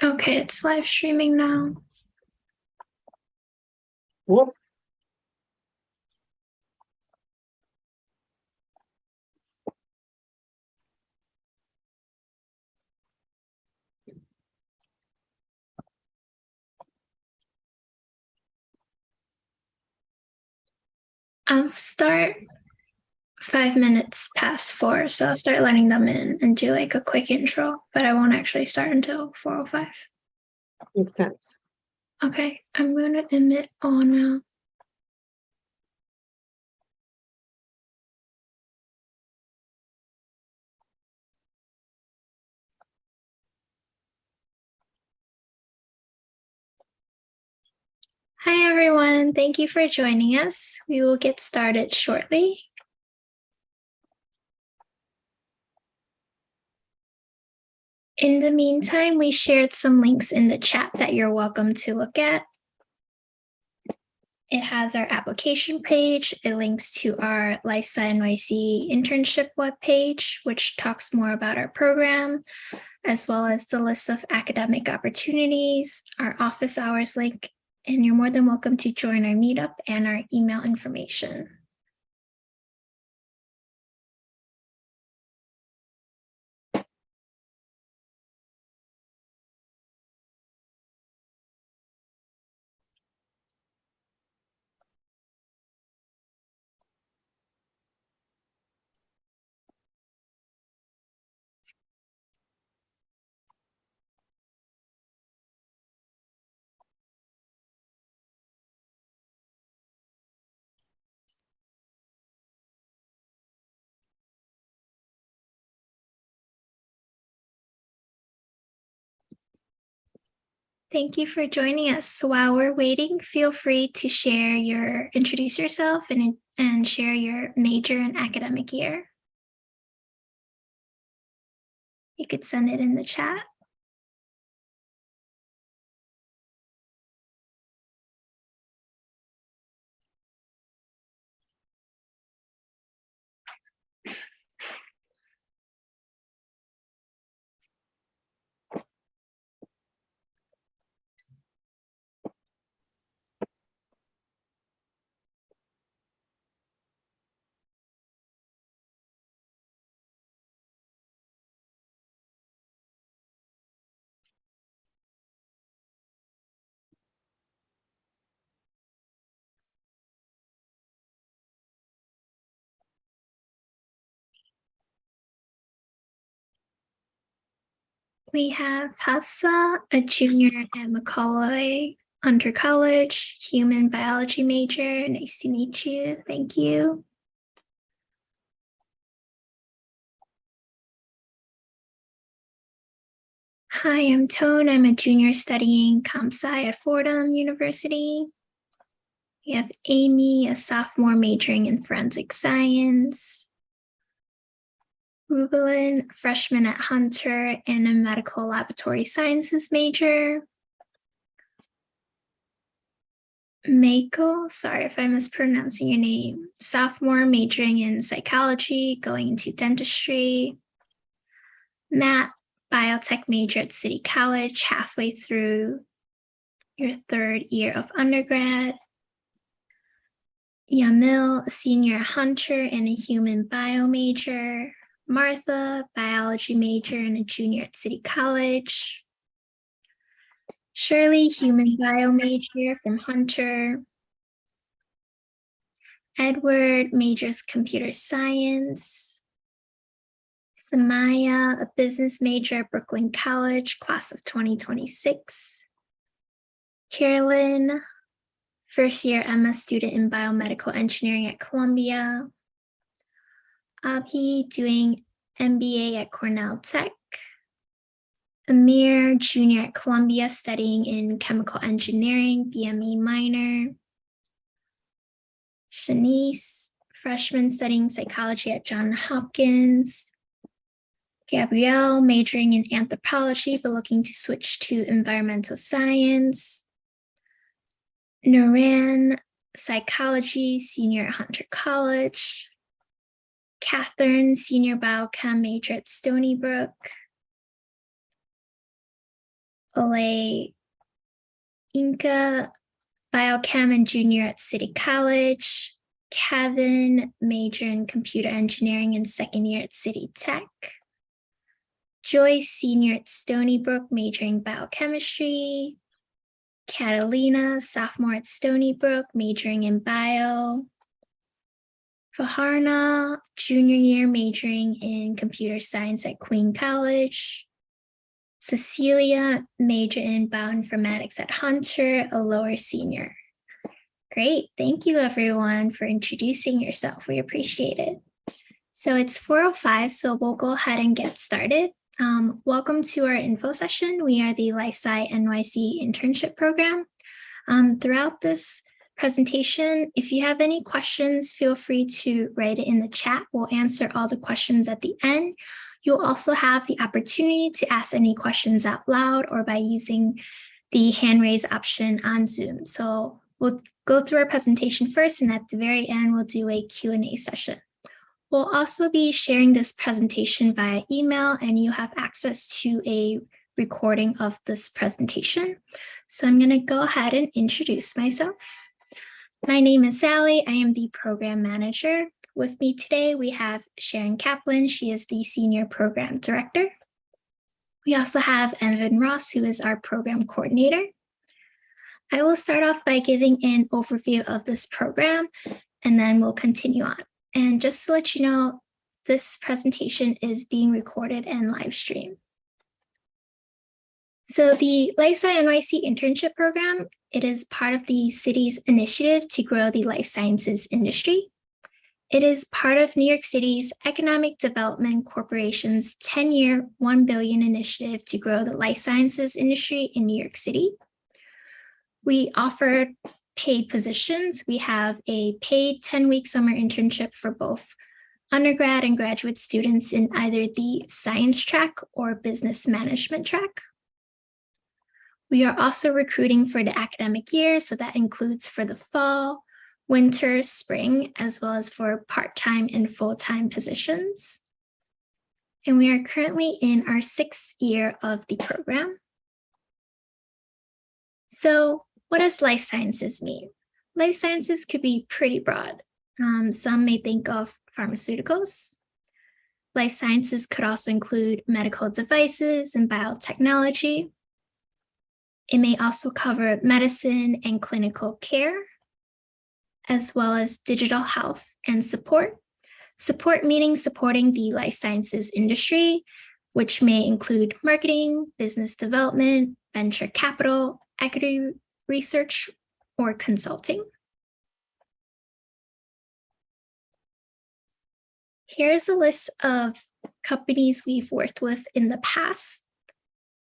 Okay, it's live streaming now. Whoop. I'll start 5 minutes past 4, so I'll start letting them in and do like a quick intro, but I won't actually start until 4:05. Makes sense. Okay, I'm going to emit all now. Hi, everyone. Thank you for joining us. We will get started shortly. In the meantime, we shared some links in the chat that you're welcome to look at. It has our application page. It links to our LifeSci NYC Internship webpage, which talks more about our program, as well as the list of academic opportunities, our office hours link, and you're more than welcome to join our meetup and our email information. Thank you for joining us. While we're waiting, feel free to introduce yourself and share your major and academic year. You could send it in the chat. We have Hafsa, a junior at Macaulay Hunter College, human biology major. Nice to meet you. Thank you. Hi, I'm Tone. I'm a junior studying comp sci at Fordham University. We have Amy, a sophomore majoring in forensic science. Rubelin, freshman at Hunter and a medical laboratory sciences major. Mako, sorry if I'm mispronouncing your name, sophomore majoring in psychology, going into dentistry. Matt, biotech major at City College, halfway through your third year of undergrad. Yamil, a senior at Hunter and a human bio major. Martha, biology major and a junior at City College. Shirley, human bio major from Hunter. Edward, majors computer science. Samaya, a business major at Brooklyn College, class of 2026. Carolyn, first year MS student in biomedical engineering at Columbia. Abhi, doing MBA at Cornell Tech. Amir, junior at Columbia, studying in chemical engineering, BME minor. Shanice, freshman studying psychology at Johns Hopkins. Gabrielle, majoring in anthropology, but looking to switch to environmental science. Naran, psychology, senior at Hunter College. Catherine, senior biochem major at Stony Brook. Ole Inca, biochem and junior at City College. Kevin, major in computer engineering and second year at City Tech. Joyce, senior at Stony Brook, majoring biochemistry. Catalina, sophomore at Stony Brook, majoring in bio. Faharna, junior year, majoring in computer science at Queen College. Cecilia, major in bioinformatics at Hunter, a lower senior. Great, thank you everyone for introducing yourself. We appreciate it. So it's 4:05, so we'll go ahead and get started. Welcome to our info session. We are the LifeSci NYC Internship program. Throughout this presentation, if you have any questions, feel free to write it in the chat. We'll answer all the questions at the end. You'll also have the opportunity to ask any questions out loud or by using the hand raise option on Zoom. So we'll go through our presentation first, and at the very end, we'll do a Q&A session. We'll also be sharing this presentation via email, and you have access to a recording of this presentation. So I'm going to go ahead and introduce myself. My name is Sally. I am the program manager. With me today, we have Sharon Kaplan. She is the senior program director. We also have Evan Ross, who is our program coordinator. I will start off by giving an overview of this program, and then we'll continue on. And just to let you know, this presentation is being recorded and live streamed. So the LifeSci NYC Internship program, it is part of the city's initiative to grow the life sciences industry. It is part of New York City's Economic Development Corporation's 10-year, $1 billion initiative to grow the life sciences industry in New York City. We offer paid positions. We have a paid 10-week summer internship for both undergrad and graduate students in either the science track or business management track. We are also recruiting for the academic year, so that includes for the fall, winter, spring, as well as for part-time and full-time positions. And we are currently in our 6th year of the program. So what does life sciences mean? Life sciences could be pretty broad. Some may think of pharmaceuticals. Life sciences could also include medical devices and biotechnology. It may also cover medicine and clinical care, as well as digital health and support. Support meaning supporting the life sciences industry, which may include marketing, business development, venture capital, equity research, or consulting. Here's a list of companies we've worked with in the past.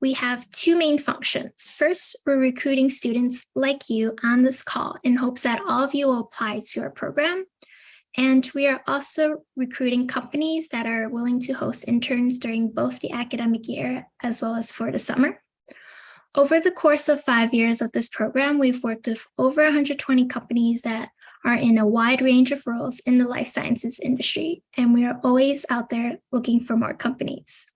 We have 2 main functions. First, we're recruiting students like you on this call in hopes that all of you will apply to our program. And we are also recruiting companies that are willing to host interns during both the academic year as well as for the summer. Over the course of 5 years of this program, we've worked with over 120 companies that are in a wide range of roles in the life sciences industry, and we are always out there looking for more companies.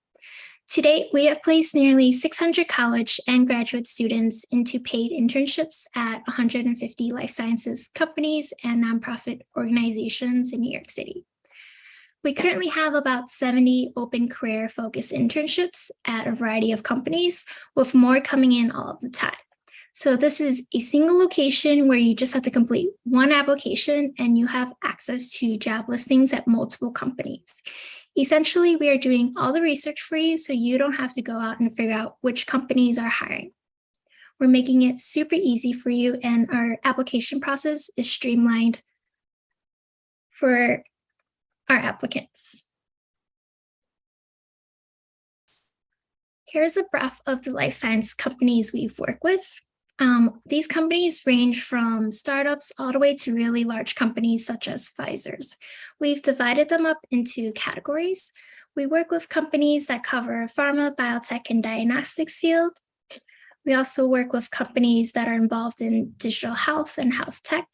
To date, we have placed nearly 600 college and graduate students into paid internships at 150 life sciences companies and nonprofit organizations in New York City. We currently have about 70 open career-focused internships at a variety of companies, with more coming in all of the time. So this is a single location where you just have to complete one application and you have access to job listings at multiple companies. Essentially, we are doing all the research for you, so you don't have to go out and figure out which companies are hiring. We're making it super easy for you, and our application process is streamlined for our applicants. Here's a graph of the life science companies we've worked with. These companies range from startups all the way to really large companies such as Pfizer's. We've divided them up into categories. We work with companies that cover pharma, biotech, and diagnostics field. We also work with companies that are involved in digital health and health tech,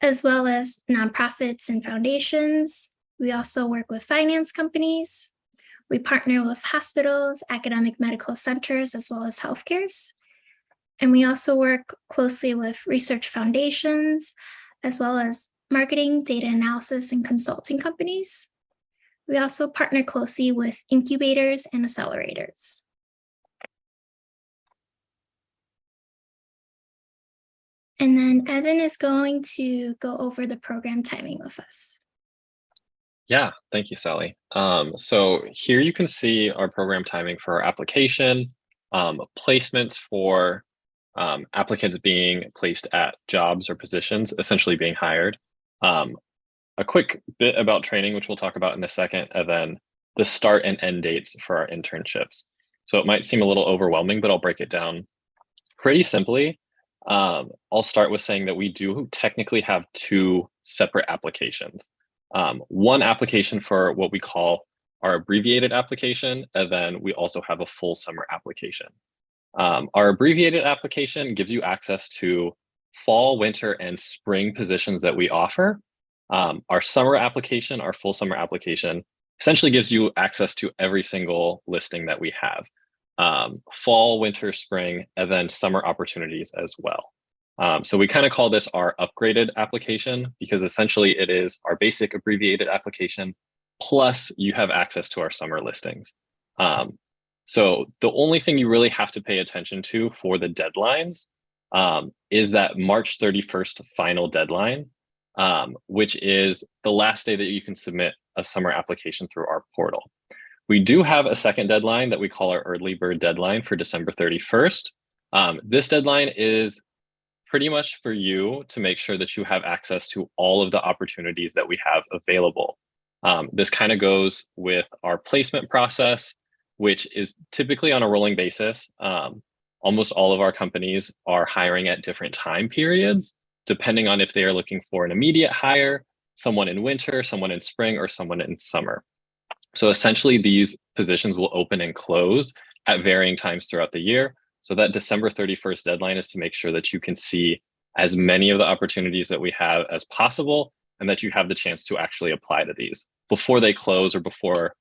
as well as nonprofits and foundations. We also work with finance companies. We partner with hospitals, academic medical centers, as well as healthcares. And we also work closely with research foundations, as well as marketing, data analysis, and consulting companies. We also partner closely with incubators and accelerators. And then Evan is going to go over the program timing with us. Yeah, thank you, Sally. So here you can see our program timing for our application, placements for applicants being placed at jobs or positions, essentially being hired. A quick bit about training, which we'll talk about in a second, and then the start and end dates for our internships. So it might seem a little overwhelming, but I'll break it down pretty simply. I'll start with saying that we do technically have two separate applications. One application for what we call our abbreviated application, and then we also have a full summer application. Our abbreviated application gives you access to fall, winter, and spring positions that we offer. Our summer application, our full summer application, essentially gives you access to every single listing that we have. Fall, winter, spring, and then summer opportunities as well. So we kind of call this our upgraded application because essentially it is our basic abbreviated application, plus you have access to our summer listings. So the only thing you really have to pay attention to for the deadlines is that March 31st final deadline, which is the last day that you can submit a summer application through our portal. We do have a second deadline that we call our early bird deadline for December 31st. This deadline is pretty much for you to make sure that you have access to all of the opportunities that we have available. This kind of goes with our placement process, which is typically on a rolling basis. Almost all of our companies are hiring at different time periods, depending on if they are looking for an immediate hire, someone in winter, someone in spring, or someone in summer. So essentially these positions will open and close at varying times throughout the year. So that December 31st deadline is to make sure that you can see as many of the opportunities that we have as possible, and that you have the chance to actually apply to these before they close or before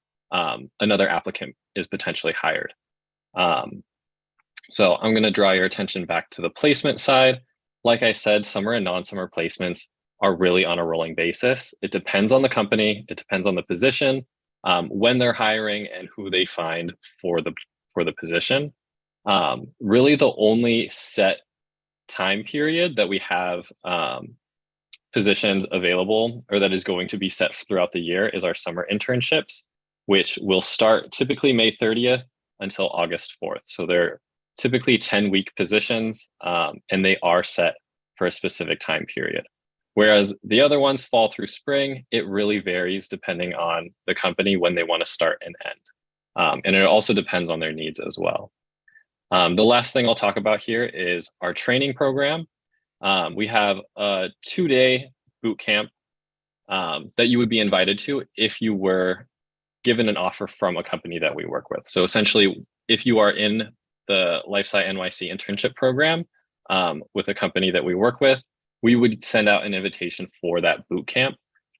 another applicant is potentially hired. So I'm going to draw your attention back to the placement side. Like I said, summer and non-summer placements are really on a rolling basis. It depends on the company, it depends on the position, when they're hiring, and who they find for the position. Really the only set time period that we have positions available, or that is going to be set throughout the year, is our summer internships, which will start typically May 30th until August 4th. So they're typically 10-week positions, and they are set for a specific time period. Whereas the other ones fall through spring, it really varies depending on the company when they want to start and end. And it also depends on their needs as well. The last thing I'll talk about here is our training program. We have a 2-day boot camp that you would be invited to if you were given an offer from a company that we work with. So essentially, if you are in the LifeSci NYC Internship program with a company that we work with, we would send out an invitation for that boot camp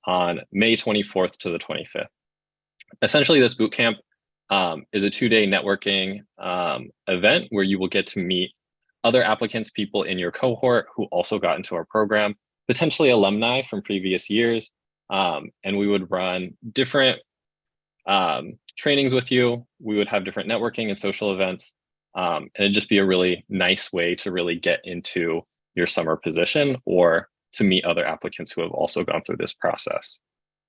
on May 24th to the 25th. Essentially, this boot camp is a 2-day networking event where you will get to meet other applicants, people in your cohort who also got into our program, potentially alumni from previous years. And we would run different trainings with you. We would have different networking and social events. And it'd just be a really nice way to really get into your summer position or to meet other applicants who have also gone through this process.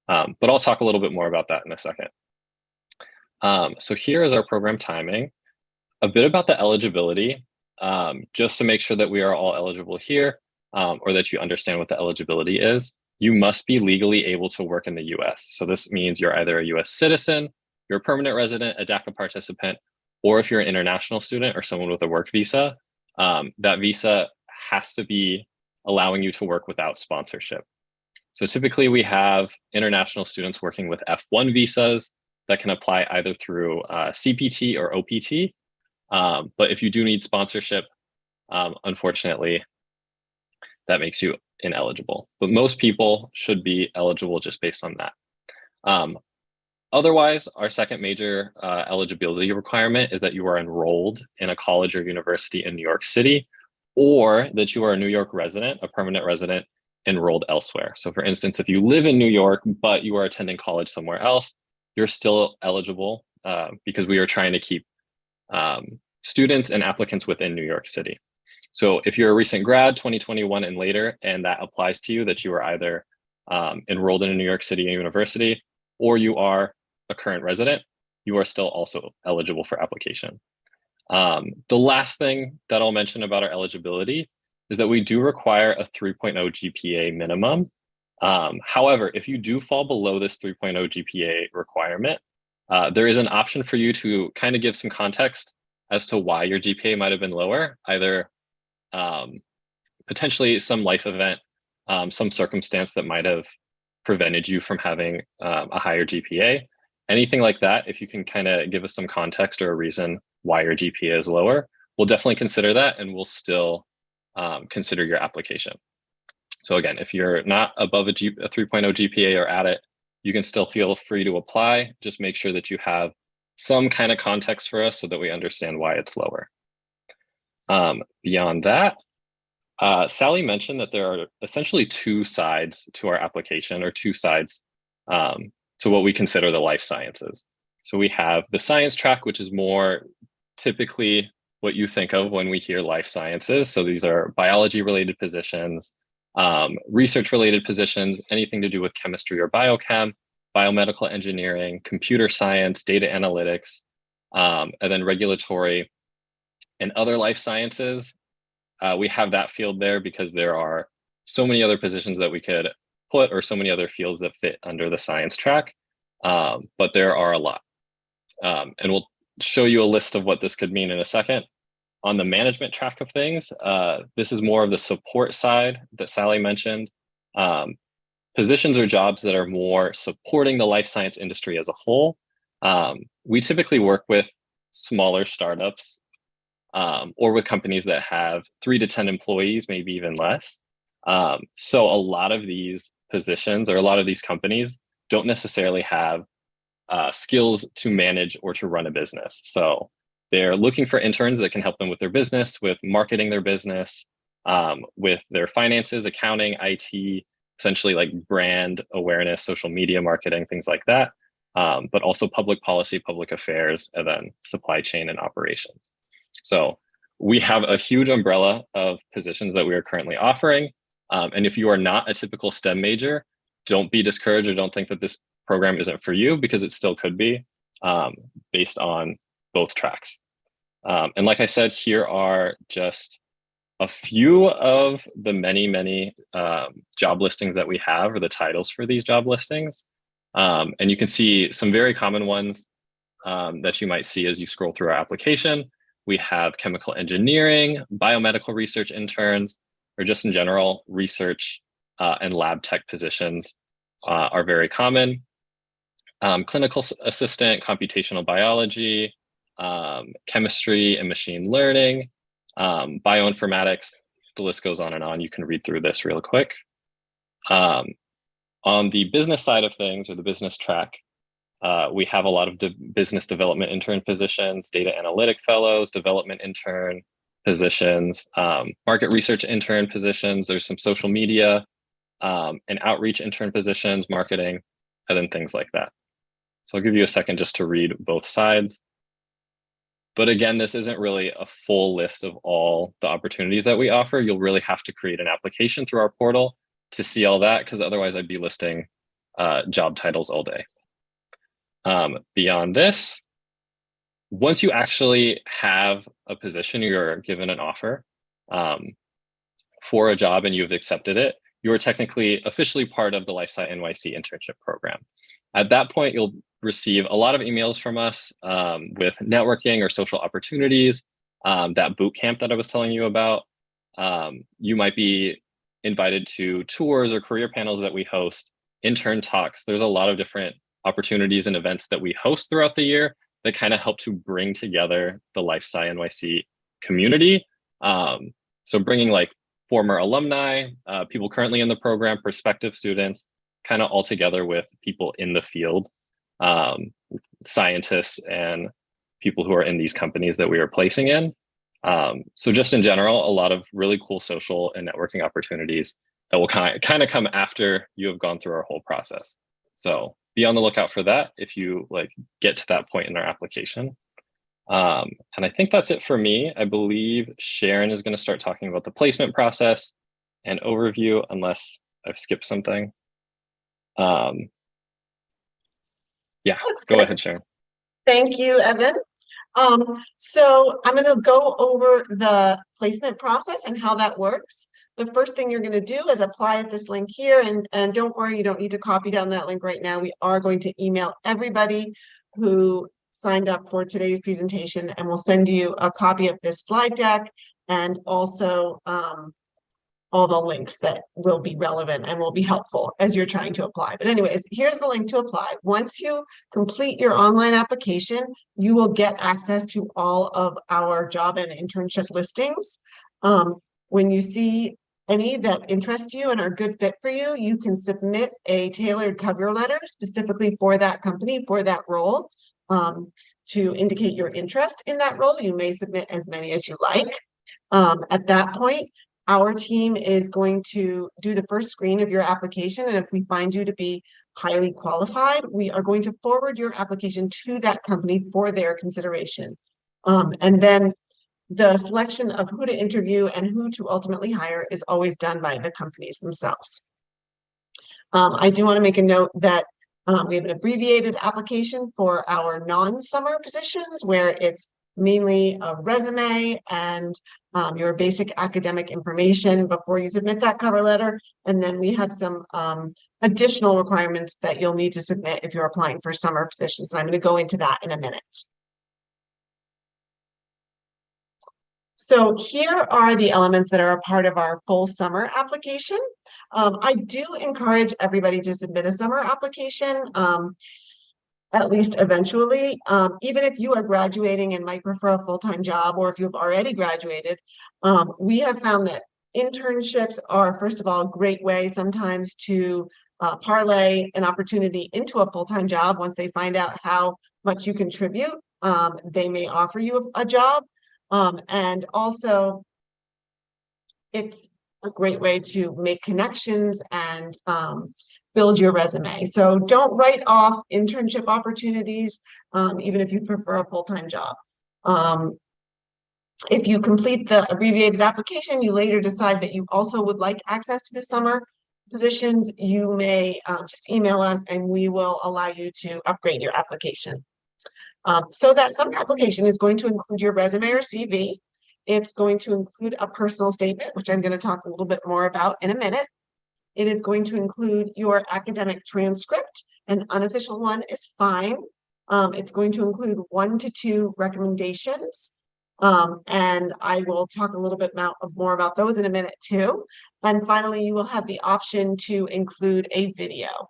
But I'll talk a little bit more about that in a second. So here is our program timing. A bit about the eligibility, just to make sure that we are all eligible here, or that you understand what the eligibility is. You must be legally able to work in the US. So this means you're either a US citizen, you're a permanent resident, a DACA participant, or if you're an international student or someone with a work visa, that visa has to be allowing you to work without sponsorship. So typically we have international students working with F1 visas that can apply either through CPT or OPT. But if you do need sponsorship, unfortunately, that makes you ineligible. But most people should be eligible just based on that. Otherwise, our second major eligibility requirement is that you are enrolled in a college or university in New York City, or that you are a New York resident, a permanent resident enrolled elsewhere. So for instance, if you live in New York, but you are attending college somewhere else, you're still eligible because we are trying to keep students and applicants within New York City. So if you're a recent grad, 2021 and later, and that applies to you, that you are either enrolled in a New York City university, or you are a current resident, you are still also eligible for application. The last thing that I'll mention about our eligibility is that we do require a 3.0 GPA minimum. However, if you do fall below this 3.0 GPA requirement, there is an option for you to kind of give some context as to why your GPA might have been lower, either potentially some life event, some circumstance that might have prevented you from having a higher GPA, anything like that. If you can kind of give us some context or a reason why your GPA is lower, we'll definitely consider that, and we'll still consider your application. So again, if you're not above a 3.0 GPA or at it, you can still feel free to apply. Just make sure that you have some kind of context for us so that we understand why it's lower. Beyond that, Sally mentioned that there are essentially two sides to our application, or two sides to what we consider the life sciences. So we have the science track, which is more typically what you think of when we hear life sciences. So these are biology related positions, research related positions, anything to do with chemistry or biochem, biomedical engineering, computer science, data analytics, and then regulatory and other life sciences. We have that field there because there are so many other positions that we could put, or so many other fields that fit under the science track, but there are a lot. And we'll show you a list of what this could mean in a second. On the management track of things, this is more of the support side that Sally mentioned. Positions or jobs that are more supporting the life science industry as a whole. We typically work with smaller startups or with companies that have 3 to 10 employees, maybe even less. So a lot of these positions, or a lot of these companies, don't necessarily have skills to manage or to run a business. So they're looking for interns that can help them with their business, with marketing their business, with their finances, accounting, IT, essentially like brand awareness, social media marketing, things like that, but also public policy, public affairs, and then supply chain and operations. So we have a huge umbrella of positions that we are currently offering. And if you are not a typical STEM major, don't be discouraged, or don't think that this program isn't for you, because it still could be, based on both tracks. And like I said, here are just a few of the many job listings that we have, or the titles for these job listings. And you can see some very common ones that you might see as you scroll through our application. We have chemical engineering, biomedical research interns, or just in general, research and lab tech positions are very common. Clinical assistant, computational biology, chemistry and machine learning, bioinformatics, the list goes on and on. You can read through this real quick. On the business side of things, or the business track, we have a lot of business development intern positions, data analytic fellows, development intern positions, market research intern positions. There's some social media and outreach intern positions, marketing, and then things like that. So I'll give you a second just to read both sides. But again, this isn't really a full list of all the opportunities that we offer. You'll really have to create an application through our portal to see all that, because otherwise I'd be listing job titles all day. Beyond this, once you actually have a position, you're given an offer for a job and you've accepted it, you are technically officially part of the LifeSci NYC Internship program. At that point, you'll receive a lot of emails from us with networking or social opportunities, that boot camp that I was telling you about. You might be invited to tours or career panels that we host, intern talks. There's a lot of different opportunities and events that we host throughout the year that kind of help to bring together the LifeSci NYC community. So bringing like former alumni, people currently in the program, prospective students, kind of all together with people in the field scientists and people who are in these companies that we are placing in. So just in general, a lot of really cool social and networking opportunities that will kind of come after you have gone through our whole process. So be on the lookout for that if you get to that point in our application. And I think that's it for me. I believe Sharon is going to start talking about the placement process and overview, unless I've skipped something. Yeah, go ahead, Sharon. Thank you, Evan. So I'm going to go over the placement process and how that works. The first thing you're going to do is apply at this link here, and don't worry, you don't need to copy down that link right now. We are going to email everybody who signed up for today's presentation, and we'll send you a copy of this slide deck and also all the links that will be relevant and will be helpful as you're trying to apply. But anyways, here's the link to apply. Once you complete your online application, you will get access to all of our job and internship listings. When you see any that interest you and are a good fit for you, you can submit a tailored cover letter specifically for that company, for that role, to indicate your interest in that role. You may submit as many as you like. At that point, our team is going to do the first screen of your application, and if we find you to be highly qualified, we are going to forward your application to that company for their consideration. And then the selection of who to interview and who to ultimately hire is always done by the companies themselves. I do want to make a note that we have an abbreviated application for our non-summer positions, where it's mainly a resume and your basic academic information before you submit that cover letter. And then we have some additional requirements that you'll need to submit if you're applying for summer positions. And I'm going to go into that in a minute. So here are the elements that are a part of our full summer application. I do encourage everybody to submit a summer application, at least eventually. Even if you are graduating and might prefer a full-time job, or if you've already graduated, we have found that internships are, first of all, a great way sometimes to parlay an opportunity into a full-time job. Once they find out how much you contribute, they may offer you a job. And also, it's a great way to make connections and build your resume. So don't write off internship opportunities, even if you prefer a full-time job. If you complete the abbreviated application, you later decide that you also would like access to the summer positions, you may just email us and we will allow you to upgrade your application. So that summer application is going to include your resume or CV. It's going to include a personal statement, which I'm going to talk a little bit more about in a minute. It is going to include your academic transcript. An unofficial one is fine. It's going to include 1 to 2 recommendations. And I will talk a little bit more about those in a minute too. And finally, you will have the option to include a video.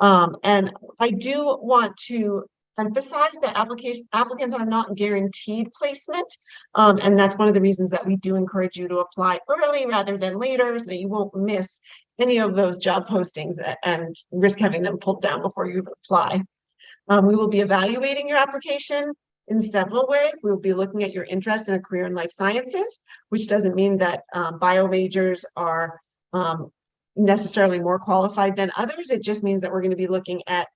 And I do want to emphasize that applicants are not guaranteed placement. And that's one of the reasons that we do encourage you to apply early rather than later, so that you won't miss any of those job postings and risk having them pulled down before you apply. We will be evaluating your application in several ways. We'll be looking at your interest in a career in life sciences, which doesn't mean that bio majors are necessarily more qualified than others. It just means that we're going to be looking at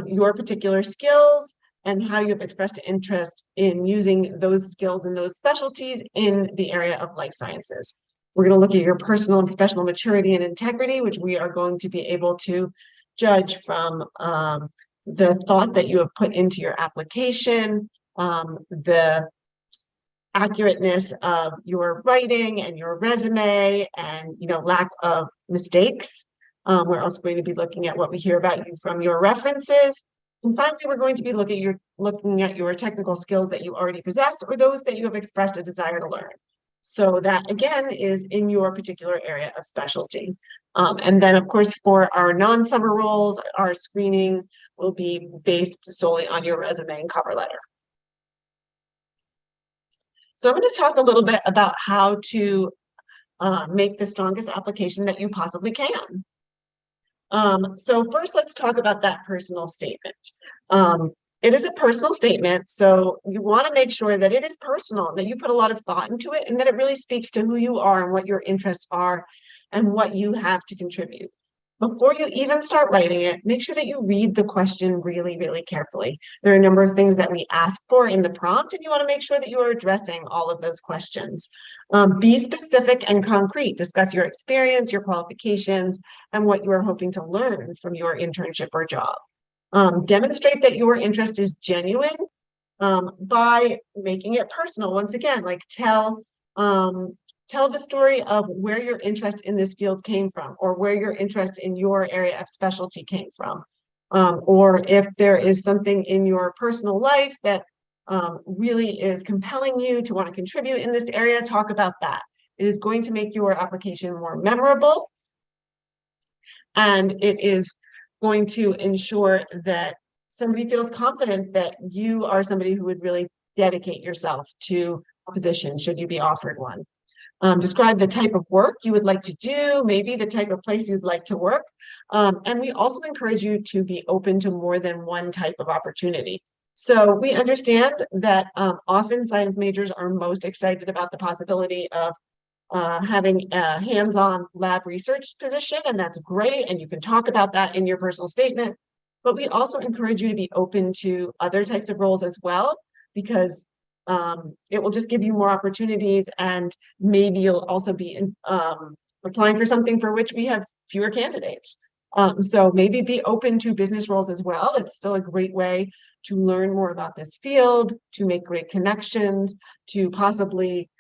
your particular skills and how you have expressed interest in using those skills and those specialties in the area of life sciences. We're going to look at your personal and professional maturity and integrity, which we are going to be able to judge from the thought that you have put into your application, the accurateness of your writing and your resume, and lack of mistakes. We're also going to be looking at what we hear about you from your references. And finally, we're going to be looking at your technical skills that you already possess or those that you have expressed a desire to learn. So that, again, is in your particular area of specialty. And then, of course, for our non-summer roles, our screening will be based solely on your resume and cover letter. So I'm going to talk a little bit about how to make the strongest application that you possibly can. So first, let's talk about that personal statement. It is a personal statement, so you want to make sure that it is personal, that you put a lot of thought into it, and that it really speaks to who you are and what your interests are and what you have to contribute. Before you even start writing it, make sure that you read the question really, really carefully. There are a number of things that we ask for in the prompt, and you want to make sure that you are addressing all of those questions. Be specific and concrete. Discuss your experience, your qualifications, and what you are hoping to learn from your internship or job. Demonstrate that your interest is genuine by making it personal. Once again, like tell the story of where your interest in this field came from, or where your interest in your area of specialty came from. Or if there is something in your personal life that really is compelling you to want to contribute in this area, talk about that. It is going to make your application more memorable, and it is going to ensure that somebody feels confident that you are somebody who would really dedicate yourself to a position should you be offered one. Describe the type of work you would like to do, maybe the type of place you'd like to work. And we also encourage you to be open to more than one type of opportunity. So we understand that often science majors are most excited about the possibility of having a hands-on lab research position, and that's great, and you can talk about that in your personal statement. But we also encourage you to be open to other types of roles as well, because it will just give you more opportunities, and maybe you'll also be applying for something for which we have fewer candidates. So maybe be open to business roles as well. It's still a great way to learn more about this field, to make great connections, to possibly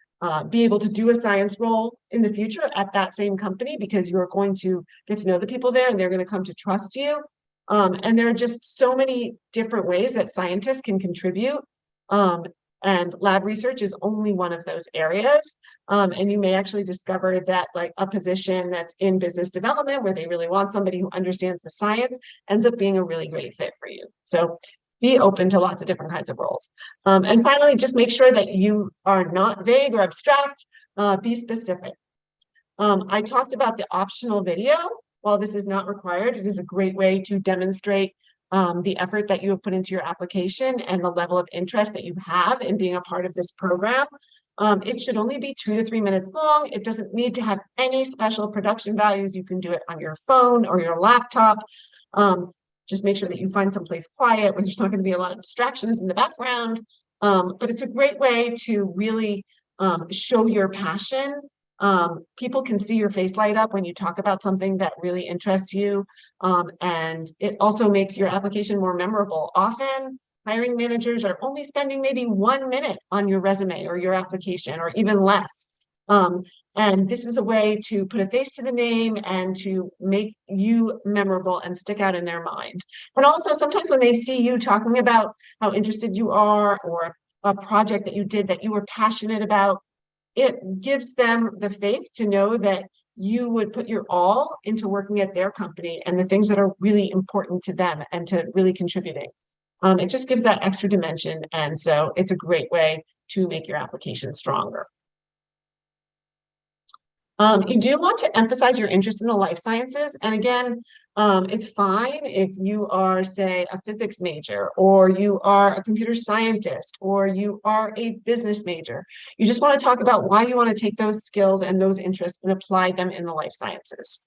be able to do a science role in the future at that same company, because you're going to get to know the people there and they're going to come to trust you. And there are just so many different ways that scientists can contribute. And lab research is only one of those areas. And you may actually discover that like a position that's in business development, where they really want somebody who understands the science, ends up being a really great fit for you. So be open to lots of different kinds of roles. And finally, just make sure that you are not vague or abstract, be specific. I talked about the optional video. While this is not required, it is a great way to demonstrate the effort that you have put into your application and the level of interest that you have in being a part of this program. It should only be 2 to 3 minutes long. It doesn't need to have any special production values. You can do it on your phone or your laptop. Just make sure that you find someplace quiet where there's not going to be a lot of distractions in the background. But it's a great way to really show your passion. People can see your face light up when you talk about something that really interests you. And it also makes your application more memorable. Often, hiring managers are only spending maybe 1 minute on your resume or your application, or even less. And this is a way to put a face to the name and to make you memorable and stick out in their mind. And also, sometimes when they see you talking about how interested you are, or a project that you did that you were passionate about, it gives them the faith to know that you would put your all into working at their company and the things that are really important to them and to really contributing. It just gives that extra dimension. And so it's a great way to make your application stronger. You do want to emphasize your interest in the life sciences. And again, it's fine if you are, say, a physics major, or you are a computer scientist, or you are a business major. You just want to talk about why you want to take those skills and those interests and apply them in the life sciences.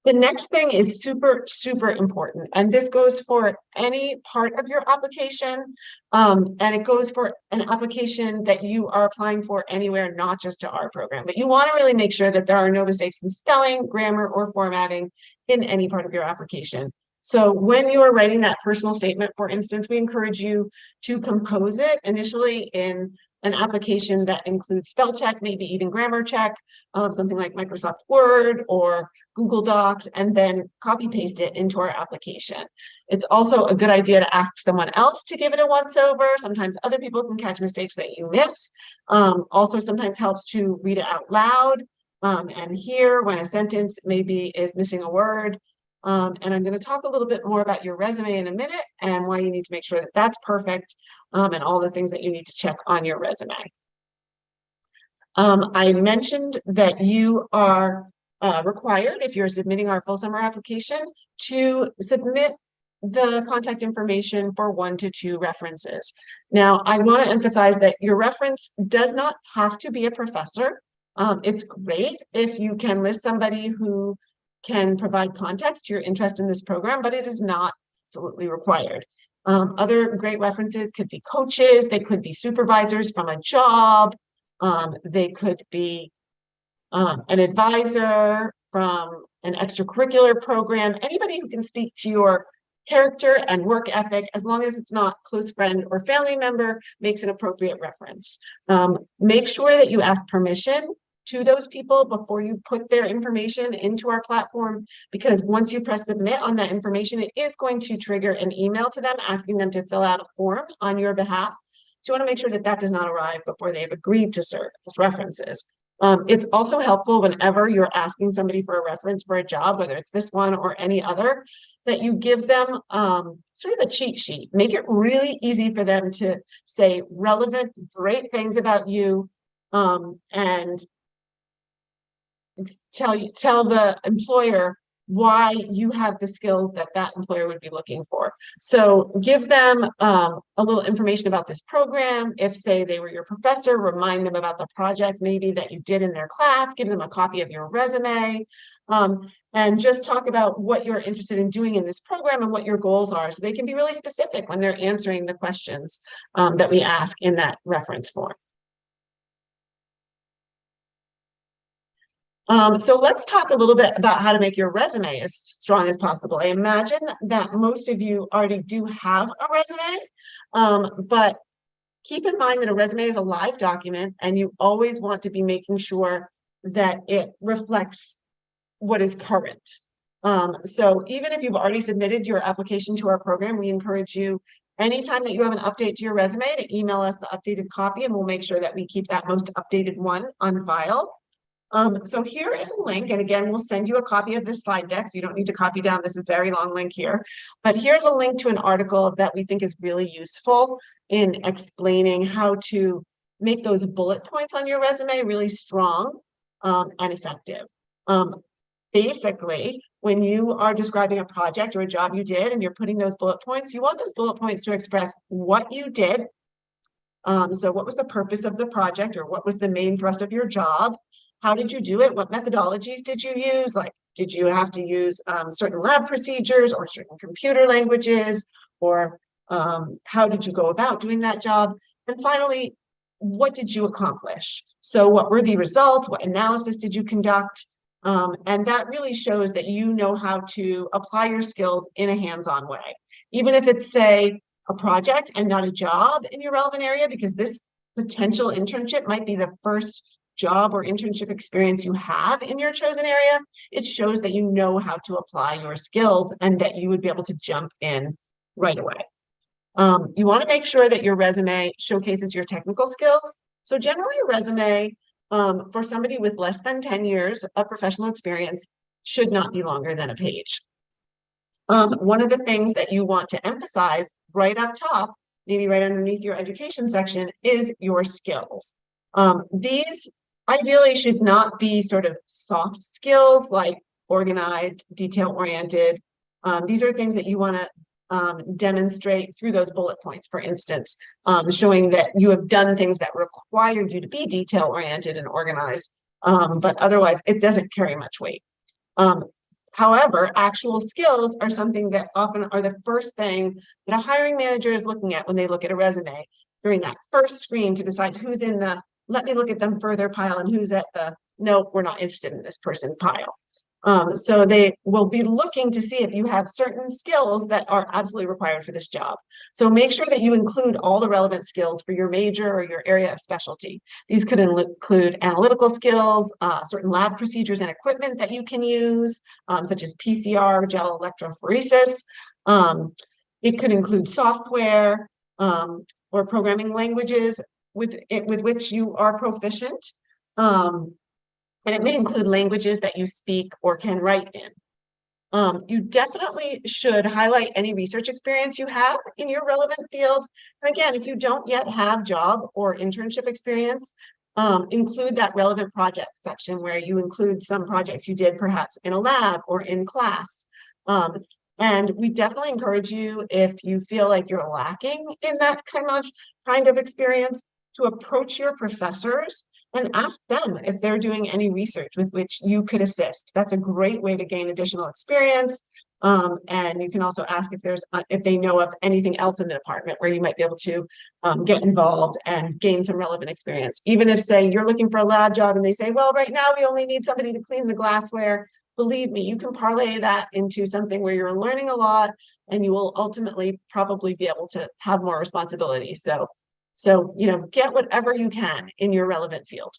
The next thing is super, super important. And this goes for any part of your application. And it goes for an application that you are applying for anywhere, not just to our program. But you want to really make sure that there are no mistakes in spelling, grammar, or formatting in any part of your application. So when you are writing that personal statement, for instance, we encourage you to compose it initially in an application that includes spell check, maybe even grammar check, something like Microsoft Word or Google Docs, and then copy paste it into our application. It's also a good idea to ask someone else to give it a once over. Sometimes other people can catch mistakes that you miss. Also sometimes helps to read it out loud and hear when a sentence maybe is missing a word. And I'm going to talk a little bit more about your resume in a minute and why you need to make sure that that's perfect, and all the things that you need to check on your resume. I mentioned that you are required, if you're submitting our full summer application, to submit the contact information for 1 to 2 references. Now, I want to emphasize that your reference does not have to be a professor. It's great if you can list somebody who can provide context to your interest in this program, but it is not absolutely required. Other great references could be coaches, they could be supervisors from a job, they could be an advisor from an extracurricular program, anybody who can speak to your character and work ethic, as long as it's not close friend or family member, makes an appropriate reference. Make sure that you ask permission to those people before you put their information into our platform, because once you press submit on that information, it is going to trigger an email to them asking them to fill out a form on your behalf. So you want to make sure that that does not arrive before they have agreed to serve as references. It's also helpful whenever you're asking somebody for a reference for a job, whether it's this one or any other, that you give them sort of a cheat sheet. Make it really easy for them to say relevant, great things about you, and tell the employer why you have the skills that that employer would be looking for. So give them a little information about this program. If, say, they were your professor, remind them about the projects maybe that you did in their class, give them a copy of your resume, and just talk about what you're interested in doing in this program and what your goals are, so they can be really specific when they're answering the questions that we ask in that reference form. So let's talk a little bit about how to make your resume as strong as possible. I imagine that most of you already do have a resume, but keep in mind that a resume is a live document, and you always want to be making sure that it reflects what is current. So even if you've already submitted your application to our program, we encourage you, anytime that you have an update to your resume, to email us the updated copy, and we'll make sure that we keep that most updated one on file. So here is a link, and again, we'll send you a copy of this slide deck, so you don't need to copy down this very long link here. But here's a link to an article that we think is really useful in explaining how to make those bullet points on your resume really strong and effective. Basically, when you are describing a project or a job you did and you're putting those bullet points, you want those bullet points to express what you did. So what was the purpose of the project, or what was the main thrust of your job? How did you do it? What methodologies did you use? Like, did you have to use certain lab procedures or certain computer languages? Or how did you go about doing that job? And finally, what did you accomplish? So what were the results? What analysis did you conduct? And that really shows that you know how to apply your skills in a hands-on way. Even if it's, say, a project and not a job in your relevant area, because this potential internship might be the first job or internship experience you have in your chosen area, it shows that you know how to apply your skills and that you would be able to jump in right away. You want to make sure that your resume showcases your technical skills. So generally, a resume for somebody with less than 10 years of professional experience should not be longer than a page. One of the things that you want to emphasize right up top, maybe right underneath your education section, is your skills. These ideally should not be sort of soft skills like organized, detail-oriented. These are things that you want to demonstrate through those bullet points, for instance, showing that you have done things that required you to be detail-oriented and organized, but otherwise it doesn't carry much weight. However, actual skills are something that often are the first thing that a hiring manager is looking at when they look at a resume during that first screen to decide who's in the let me look at them further pile and who's at the no, we're not interested in this person pile. So they will be looking to see if you have certain skills that are absolutely required for this job. So make sure that you include all the relevant skills for your major or your area of specialty. These could include analytical skills, certain lab procedures and equipment that you can use, such as PCR, gel electrophoresis. It could include software or programming languages with which you are proficient. And it may include languages that you speak or can write in. You definitely should highlight any research experience you have in your relevant field. And again, if you don't yet have job or internship experience, include that relevant project section where you include some projects you did perhaps in a lab or in class. And we definitely encourage you, if you feel like you're lacking in that kind of experience, to approach your professors and ask them if they're doing any research with which you could assist. That's a great way to gain additional experience. And you can also ask if they know of anything else in the department where you might be able to get involved and gain some relevant experience. Even if, say, you're looking for a lab job and they say, well, right now we only need somebody to clean the glassware. Believe me, you can parlay that into something where you're learning a lot and you will ultimately probably be able to have more responsibility. So, get whatever you can in your relevant field.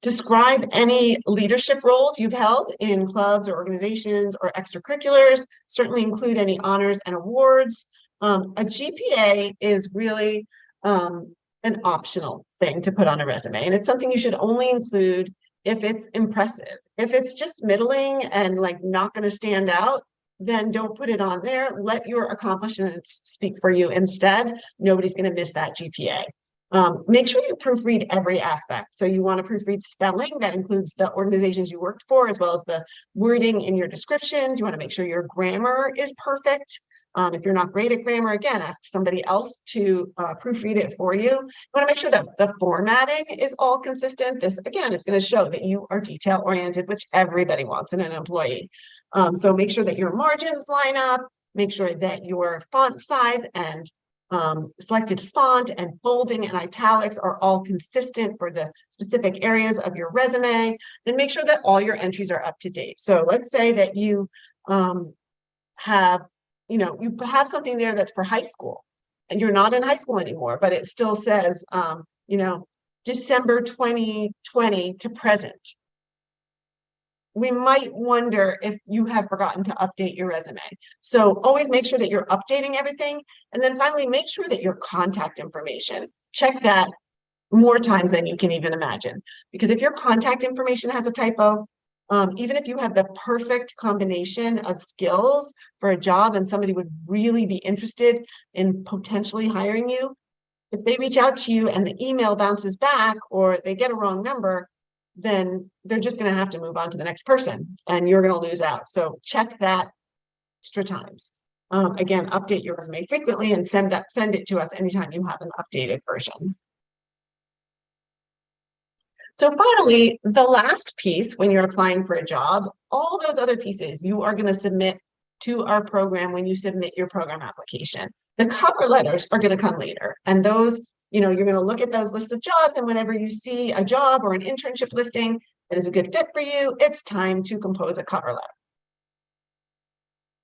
Describe any leadership roles you've held in clubs or organizations or extracurriculars. Certainly include any honors and awards. A GPA is really an optional thing to put on a resume, and it's something you should only include if it's impressive. If it's just middling and not going to stand out, then don't put it on there. Let your accomplishments speak for you instead. Nobody's going to miss that GPA. Make sure you proofread every aspect. So you want to proofread spelling. That includes the organizations you worked for, as well as the wording in your descriptions. You want to make sure your grammar is perfect. If you're not great at grammar, again, ask somebody else to proofread it for you. You want to make sure that the formatting is all consistent. This, again, is going to show that you are detail-oriented, which everybody wants in an employee. So make sure that your margins line up. Make sure that your font size and selected font and bolding and italics are all consistent for the specific areas of your resume, and make sure that all your entries are up to date. So let's say that you have something there that's for high school and you're not in high school anymore, but it still says, December 2020 to present. We might wonder if you have forgotten to update your resume. So always make sure that you're updating everything. And then finally, make sure that your contact information, check that more times than you can even imagine. Because if your contact information has a typo, even if you have the perfect combination of skills for a job and somebody would really be interested in potentially hiring you, if they reach out to you and the email bounces back or they get a wrong number, then they're just going to have to move on to the next person and you're going to lose out. So check that extra times. Again, update your resume frequently and send it to us anytime you have an updated version. So finally, the last piece when you're applying for a job, all those other pieces you are going to submit to our program when you submit your program application. The cover letters are going to come later, and those, you're going to look at those lists of jobs, and whenever you see a job or an internship listing that is a good fit for you, it's time to compose a cover letter.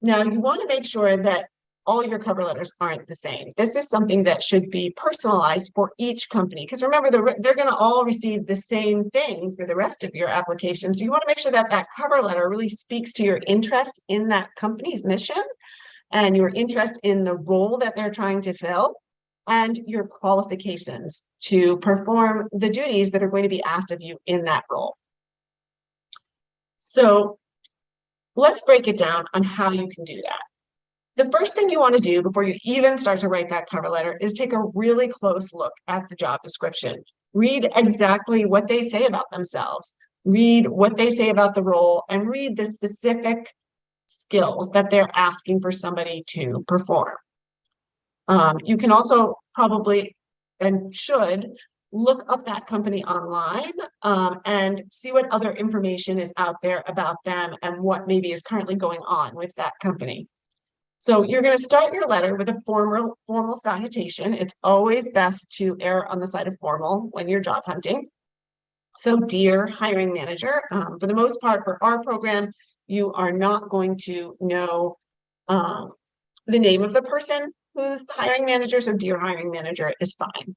Now, you want to make sure that all your cover letters aren't the same. This is something that should be personalized for each company, because remember, they're going to all receive the same thing for the rest of your application. So you want to make sure that that cover letter really speaks to your interest in that company's mission and your interest in the role that they're trying to fill, and your qualifications to perform the duties that are going to be asked of you in that role. So let's break it down on how you can do that. The first thing you want to do before you even start to write that cover letter is take a really close look at the job description. Read exactly what they say about themselves. Read what they say about the role, and read the specific skills that they're asking for somebody to perform. You can also probably and should look up that company online and see what other information is out there about them and what maybe is currently going on with that company. So you're going to start your letter with a formal salutation. It's always best to err on the side of formal when you're job hunting. So, dear hiring manager, for the most part for our program, you are not going to know the name of the person who's the hiring manager, so dear hiring manager is fine.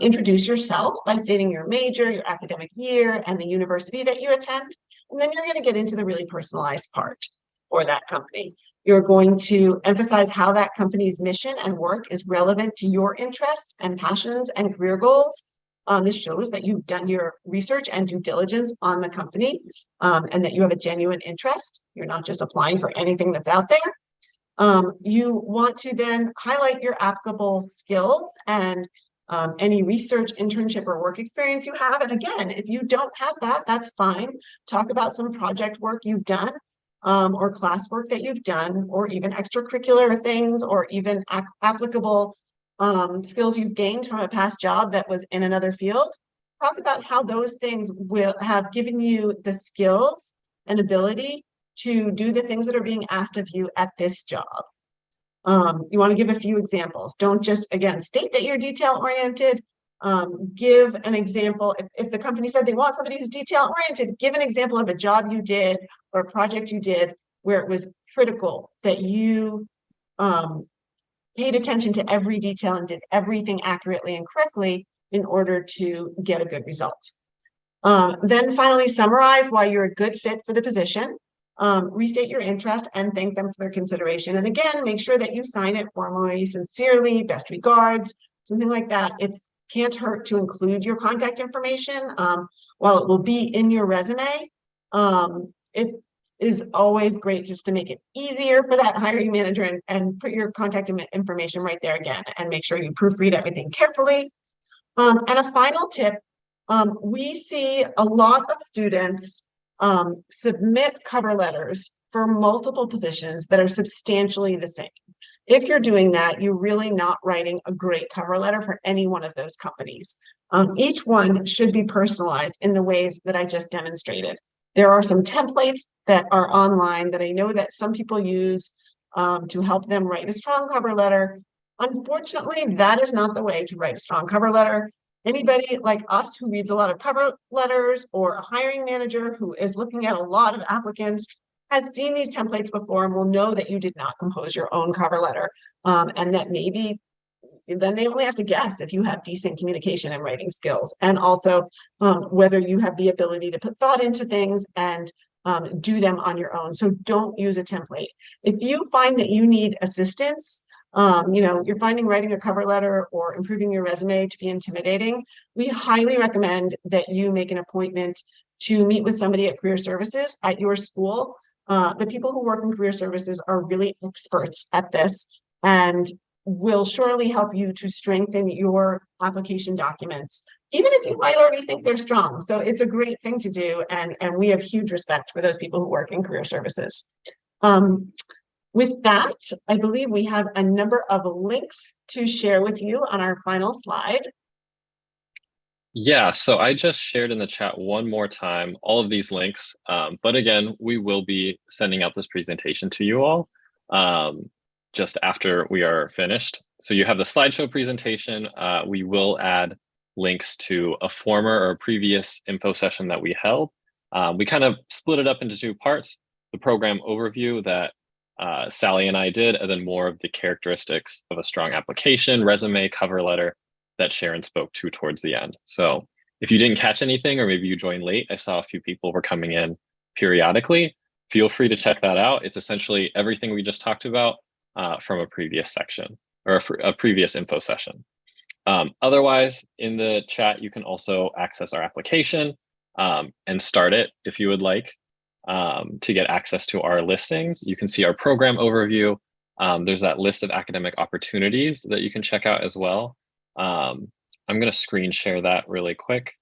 Introduce yourself by stating your major, your academic year, and the university that you attend. And then you're going to get into the really personalized part for that company. You're going to emphasize how that company's mission and work is relevant to your interests and passions and career goals. This shows that you've done your research and due diligence on the company and that you have a genuine interest. You're not just applying for anything that's out there. You want to then highlight your applicable skills and any research, internship, or work experience you have. And again, if you don't have that, that's fine. Talk about some project work you've done, or classwork that you've done, or even extracurricular things, or even applicable skills you've gained from a past job that was in another field. Talk about how those things will have given you the skills and ability to do the things that are being asked of you at this job. You want to give a few examples. Don't just, again, state that you're detail-oriented. Give an example. If the company said they want somebody who's detail-oriented, give an example of a job you did or a project you did where it was critical that you paid attention to every detail and did everything accurately and correctly in order to get a good result. Then finally, summarize why you're a good fit for the position. Restate your interest and thank them for their consideration. And again, make sure that you sign it formally, sincerely, best regards, something like that. It can't hurt to include your contact information. While it will be in your resume, it is always great just to make it easier for that hiring manager and put your contact information right there again, and make sure you proofread everything carefully. And a final tip, we see a lot of students submit cover letters for multiple positions that are substantially the same. If you're doing that, you're really not writing a great cover letter for any one of those companies. Each one should be personalized in the ways that I just demonstrated. There are some templates that are online that I know that some people use to help them write a strong cover letter. Unfortunately, that is not the way to write a strong cover letter. Anybody like us who reads a lot of cover letters, or a hiring manager who is looking at a lot of applicants, has seen these templates before and will know that you did not compose your own cover letter, and that maybe then they only have to guess if you have decent communication and writing skills, and also whether you have the ability to put thought into things and do them on your own. So don't use a template. If you find that you need assistance, you're finding writing a cover letter or improving your resume to be intimidating, we highly recommend that you make an appointment to meet with somebody at Career Services at your school. The people who work in Career Services are really experts at this and will surely help you to strengthen your application documents, even if you might already think they're strong. So it's a great thing to do, and we have huge respect for those people who work in Career Services. With that, I believe we have a number of links to share with you on our final slide. Yeah, so I just shared in the chat one more time all of these links, but again, we will be sending out this presentation to you all just after we are finished. So you have the slideshow presentation. We will add links to a former or previous info session that we held. We kind of split it up into two parts: the program overview that Sally and I did, and then more of the characteristics of a strong application, resume, cover letter that Sharon spoke to towards the end. So if you didn't catch anything, or maybe you joined late, I saw a few people were coming in periodically. Feel free to check that out. It's essentially everything we just talked about from a previous section, or a previous info session. Otherwise, in the chat, you can also access our application and start it if you would like. To get access to our listings, you can see our program overview. There's that list of academic opportunities that you can check out as well. I'm going to screen share that really quick,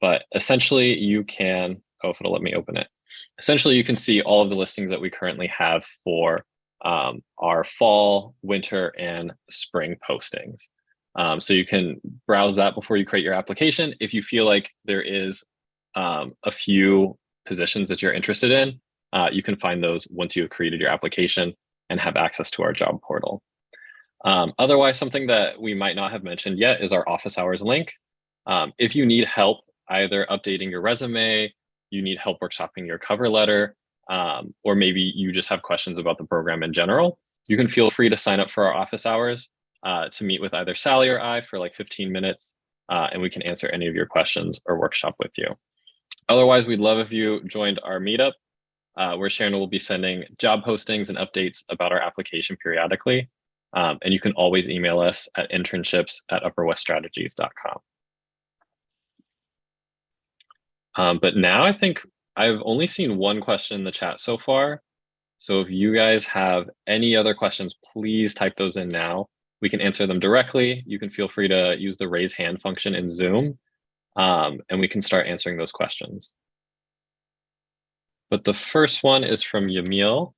but essentially you can, if it'll let me open it. Essentially, you can see all of the listings that we currently have for our fall, winter, and spring postings. So you can browse that before you create your application. If you feel like there is a few positions that you're interested in, you can find those once you've created your application and have access to our job portal. Otherwise, something that we might not have mentioned yet is our office hours link. If you need help either updating your resume, you need help workshopping your cover letter, or maybe you just have questions about the program in general, you can feel free to sign up for our office hours to meet with either Sally or I for like 15 minutes, and we can answer any of your questions or workshop with you. Otherwise, we'd love if you joined our meetup, where Sharon will be sending job postings and updates about our application periodically. And you can always email us at internships@upperweststrategies.com. But now I think I've only seen one question in the chat so far. So if you guys have any other questions, please type those in now. we can answer them directly. You can feel free to use the raise hand function in Zoom, and we can start answering those questions. But the first one is from Yamil.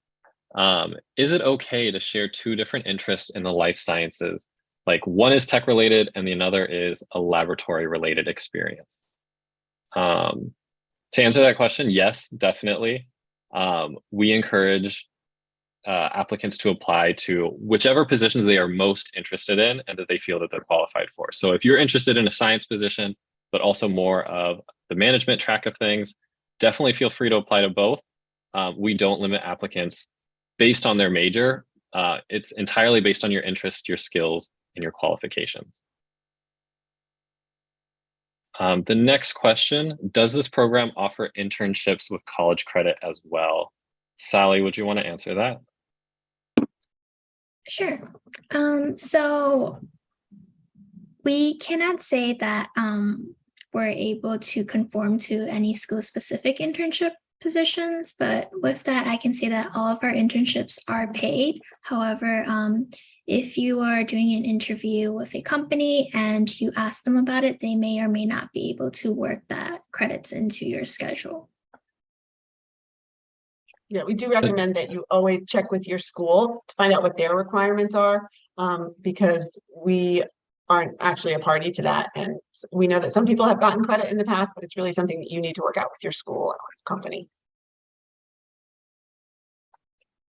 Is it okay to share two different interests in the life sciences? Like one is tech related and the other is a laboratory related experience. To answer that question, yes, definitely. We encourage applicants to apply to whichever positions they are most interested in and that they feel that they're qualified for. So if you're interested in a science position, but also more of the management track of things, definitely feel free to apply to both. We don't limit applicants based on their major. It's entirely based on your interest, your skills, and your qualifications. The next question, does this program offer internships with college credit as well? Sally, would you want to answer that? Sure. So we cannot say that we're able to conform to any school-specific internship positions, but with that, I can say that all of our internships are paid. However, if you are doing an interview with a company and you ask them about it, they may or may not be able to work that credits into your schedule. Yeah, we do recommend that you always check with your school to find out what their requirements are, because we aren't actually a party to that. And we know that some people have gotten credit in the past, but it's really something that you need to work out with your school or company.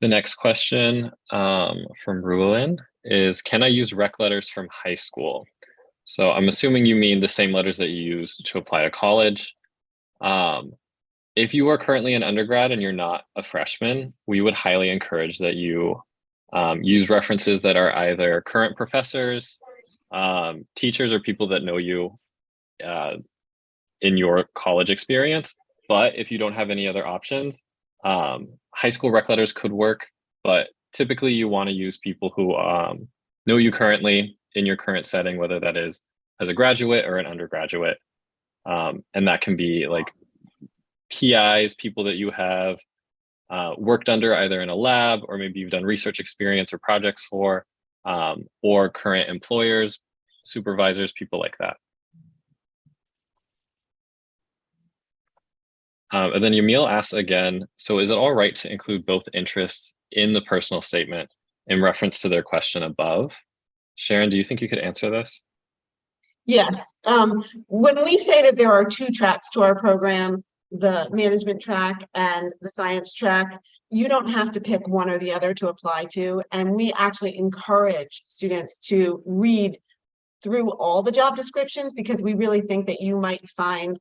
The next question from Ruelin is, can I use rec letters from high school? So I'm assuming you mean the same letters that you used to apply to college. If you are currently an undergrad and you're not a freshman, we would highly encourage that you use references that are either current professors, teachers, or people that know you in your college experience. But if you don't have any other options, high school rec letters could work, but typically you want to use people who know you currently in your current setting, whether that is as a graduate or an undergraduate. And that can be like PIs, people that you have worked under either in a lab, or maybe you've done research experience or projects for, or current employers, supervisors, people like that. And then Yamil asks again, so is it all right to include both interests in the personal statement in reference to their question above? Sharon, do you think you could answer this? Yes. When we say that there are two tracks to our program, the management track and the science track, you don't have to pick one or the other to apply to. And we actually encourage students to read through all the job descriptions, because we really think that you might find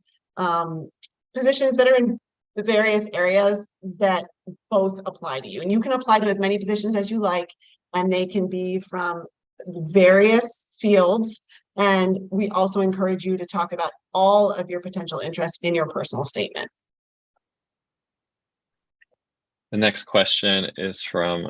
positions that are in the various areas that both apply to you. And you can apply to as many positions as you like, and they can be from various fields. And we also encourage you to talk about all of your potential interests in your personal statement. The next question is from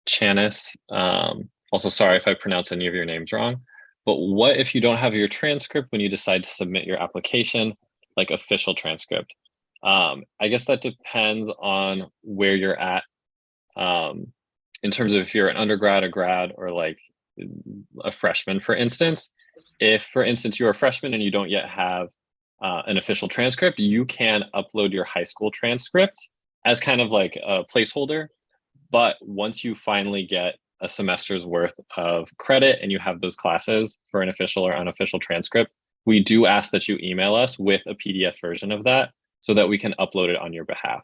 Chanice. Also, sorry if I pronounce any of your names wrong, but what if you don't have your transcript when you decide to submit your application, like official transcript? I guess that depends on where you're at in terms of if you're an undergrad, a grad, or like a freshman, for instance. If, for instance, you're a freshman and you don't yet have an official transcript, you can upload your high school transcript as kind of like a placeholder. But once you finally get a semester's worth of credit and you have those classes for an official or unofficial transcript, we do ask that you email us with a PDF version of that so that we can upload it on your behalf.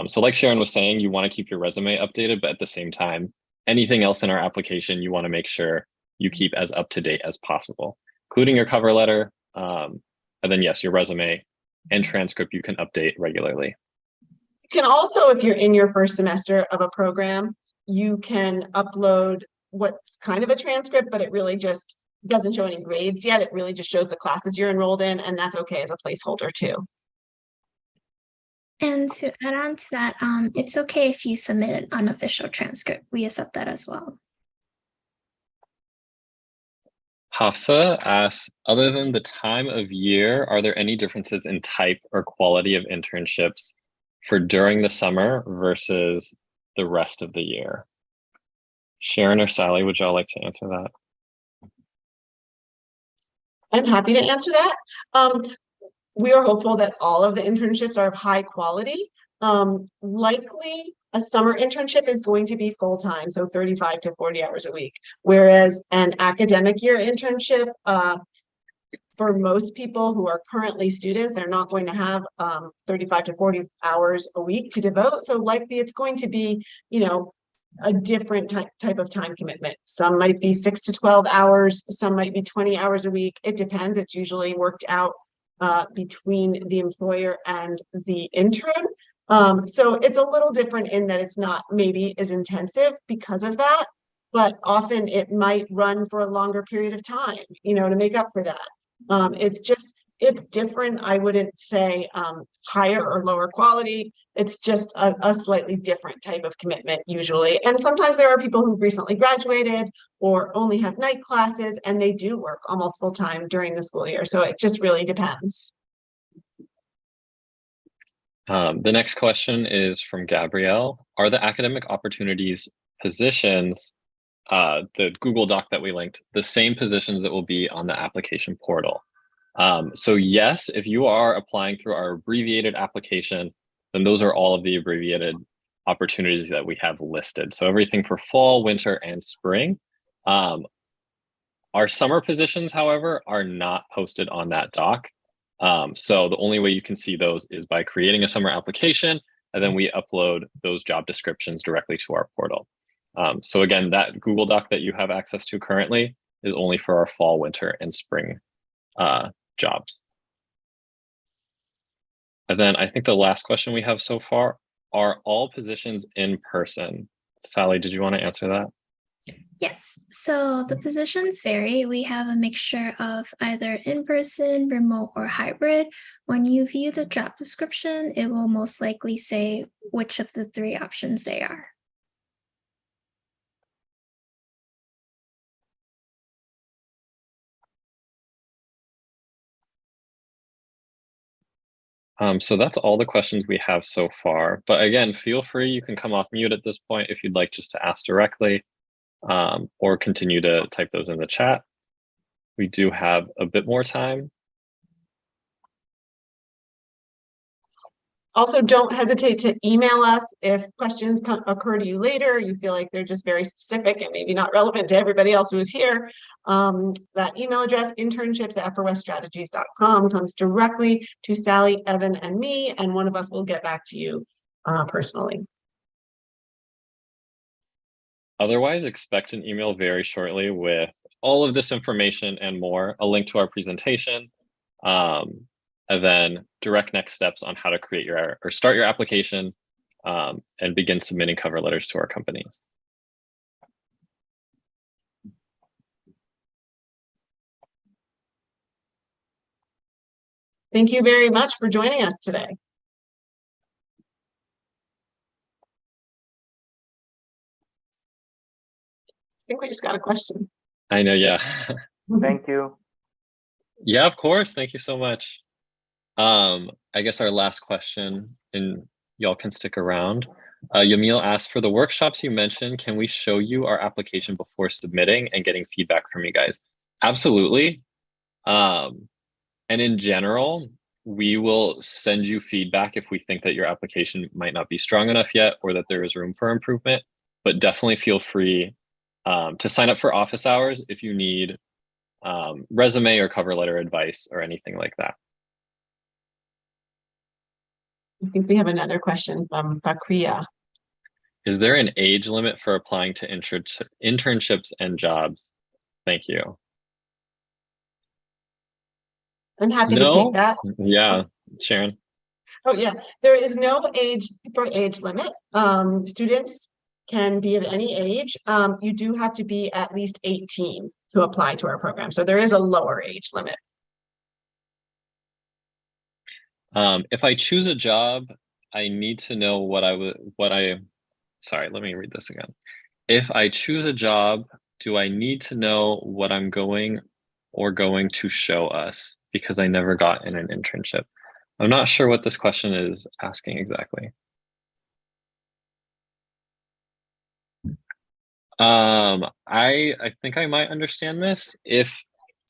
So like Sharon was saying, you want to keep your resume updated, but at the same time, anything else in our application, you want to make sure you keep as up to date as possible, including your cover letter. And then yes, your resume and transcript you can update regularly. You can also, if you're in your first semester of a program, you can upload what's kind of a transcript, but it really just doesn't show any grades yet. It really just shows the classes you're enrolled in, and that's okay as a placeholder too. And to add on to that, it's okay if you submit an unofficial transcript. We accept that as well. Hafsa asks, other than the time of year, are there any differences in type or quality of internships for during the summer versus the rest of the year? Sharon or Sally, would y'all like to answer that? I'm happy to answer that. We are hopeful that all of the internships are of high quality. Likely a summer internship is going to be full-time, so 35 to 40 hours a week, whereas an academic year internship, for most people who are currently students, they're not going to have 35 to 40 hours a week to devote. So likely it's going to be, you know, a different type of time commitment. Some might be 6 to 12 hours, some might be 20 hours a week. It depends. It's usually worked out between the employer and the intern. So it's a little different in that it's not maybe as intensive because of that, but often it might run for a longer period of time, you know, to make up for that. It's different. I wouldn't say higher or lower quality. It's just a slightly different type of commitment usually. And sometimes there are people who recently graduated or only have night classes, and they do work almost full time during the school year. So it just really depends. The next question is from Gabrielle. Are the academic opportunities positions, the Google Doc that we linked, the same positions that will be on the application portal? So yes, if you are applying through our abbreviated application, then those are all of the abbreviated opportunities that we have listed. So everything for fall, winter, and spring. Our summer positions, however, are not posted on that doc. So the only way you can see those is by creating a summer application, and then we upload those job descriptions directly to our portal. So again, that Google Doc that you have access to currently is only for our fall, winter, and spring jobs. And then I think the last question we have so far, are all positions in person? Sally, did you want to answer that? Yes, so the positions vary. We have a mixture of either in-person, remote, or hybrid. When you view the job description, it will most likely say which of the three options they are. So that's all the questions we have so far. But again, feel free, you can come off mute at this point if you'd like just to ask directly, or continue to type those in the chat. We do have a bit more time. Also, don't hesitate to email us if questions occur to you later. You feel like they're just very specific and maybe not relevant to everybody else who is here. That email address, internships@upperweststrategies.com, comes directly to Sally, Evan, and me, and one of us will get back to you personally. Otherwise, expect an email very shortly with all of this information and more, a link to our presentation, and then direct next steps on how to create your or start your application and begin submitting cover letters to our companies. Thank you very much for joining us today. I think we just got a question. I know, yeah. Thank you. Yeah, of course. Thank you so much. I guess our last question, and y'all can stick around. Yamil asked, for the workshops you mentioned, can we show you our application before submitting and getting feedback from you guys? Absolutely. And in general, we will send you feedback if we think that your application might not be strong enough yet or that there is room for improvement, but definitely feel free to sign up for office hours if you need resume or cover letter advice or anything like that. I think we have another question from Fakriya. Is there an age limit for applying to internships and jobs? Thank you. I'm happy to take that. Yeah, Sharon. Oh yeah, there is no age limit. Students can be of any age. You do have to be at least 18 to apply to our program. So there is a lower age limit. If I choose a job, I need to know sorry, let me read this again. If I choose a job, do I need to know what I'm going to show us? Because I never got in an internship. I'm not sure what this question is asking exactly. I think I might understand this. If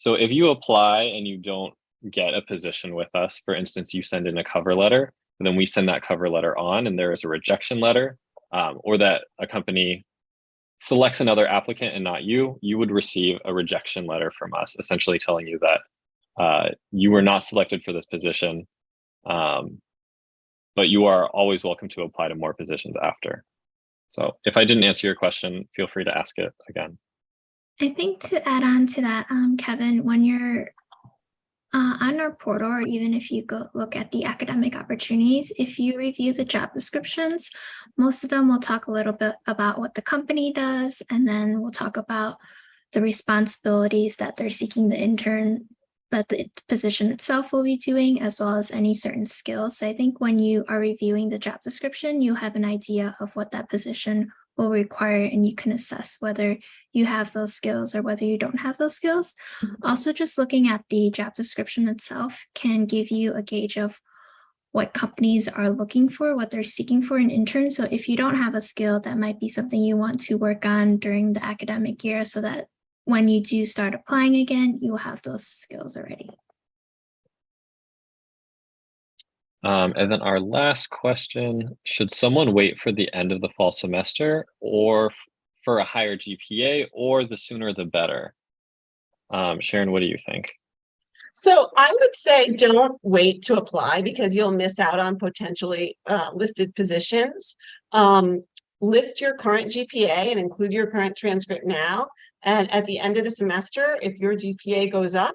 you apply and you don't get a position with us, for instance, you send in a cover letter, and then we send that cover letter on, and there is a rejection letter, or that a company selects another applicant and not you, you would receive a rejection letter from us, essentially telling you that you were not selected for this position, but you are always welcome to apply to more positions after. So if I didn't answer your question, feel free to ask it again. I think to add on to that, Kevin, when you're on our portal, or even if you go look at the academic opportunities, if you review the job descriptions, most of them will talk a little bit about what the company does, and then we'll talk about the responsibilities that they're seeking the intern, that the position itself will be doing, as well as any certain skills. So I think when you are reviewing the job description, you have an idea of what that position will require, and you can assess whether you have those skills or whether you don't have those skills. Also, just looking at the job description itself can give you a gauge of what companies are looking for, what they're seeking for an intern. So if you don't have a skill, that might be something you want to work on during the academic year, so that when you do start applying again, you will have those skills already. And then our last question, should someone wait for the end of the fall semester or for a higher GPA, or the sooner the better? Sharon, what do you think? So I would say don't wait to apply, because you'll miss out on potentially listed positions. List your current GPA and include your current transcript now. And at the end of the semester, if your GPA goes up,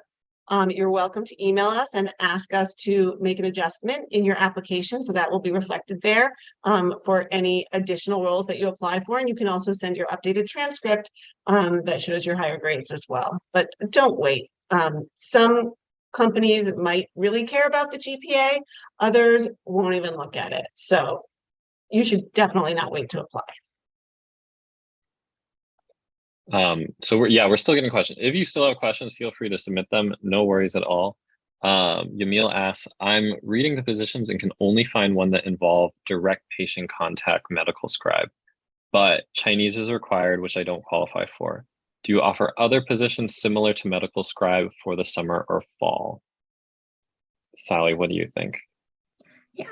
you're welcome to email us and ask us to make an adjustment in your application. So that will be reflected there for any additional roles that you apply for. And you can also send your updated transcript that shows your higher grades as well. But don't wait. Some companies might really care about the GPA, others won't even look at it. So you should definitely not wait to apply. So we're still getting questions. If you still have questions, feel free to submit them. No worries at all. Yamil asks, I'm reading the positions and can only find one that involve direct patient contact medical scribe, but Chinese is required, which I don't qualify for. Do you offer other positions similar to medical scribe for the summer or fall? Sally, what do you think? Yeah,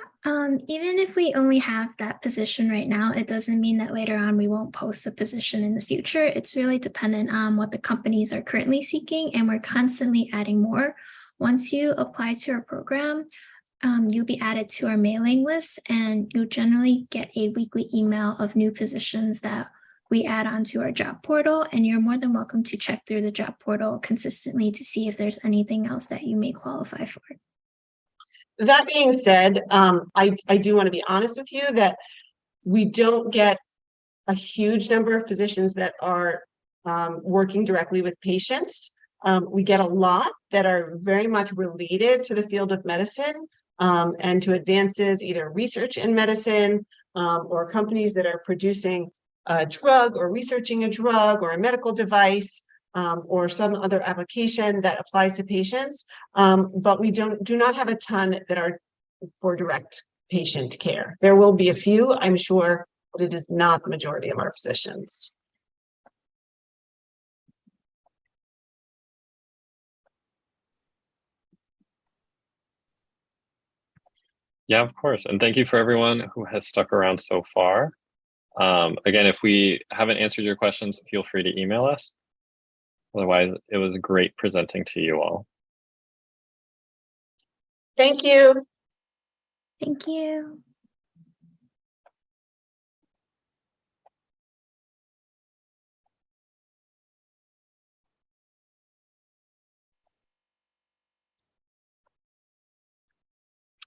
even if we only have that position right now, it doesn't mean that later on we won't post a position in the future. It's really dependent on what the companies are currently seeking, and we're constantly adding more. Once you apply to our program, you'll be added to our mailing list, and you'll generally get a weekly email of new positions that we add onto our job portal, and you're more than welcome to check through the job portal consistently to see if there's anything else that you may qualify for. That being said, I do want to be honest with you that we don't get a huge number of positions that are working directly with patients. We get a lot that are very much related to the field of medicine and to advances, either research in medicine or companies that are producing a drug or researching a drug or a medical device or some other application that applies to patients. But we do not have a ton that are for direct patient care. There will be a few, I'm sure, but it is not the majority of our positions. Yeah, of course. And thank you for everyone who has stuck around so far. Again, if we haven't answered your questions, feel free to email us. Otherwise, it was great presenting to you all. Thank you. Thank you.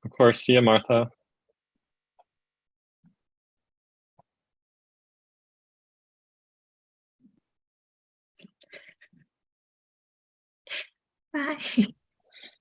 Of course, see you, Martha. Bye.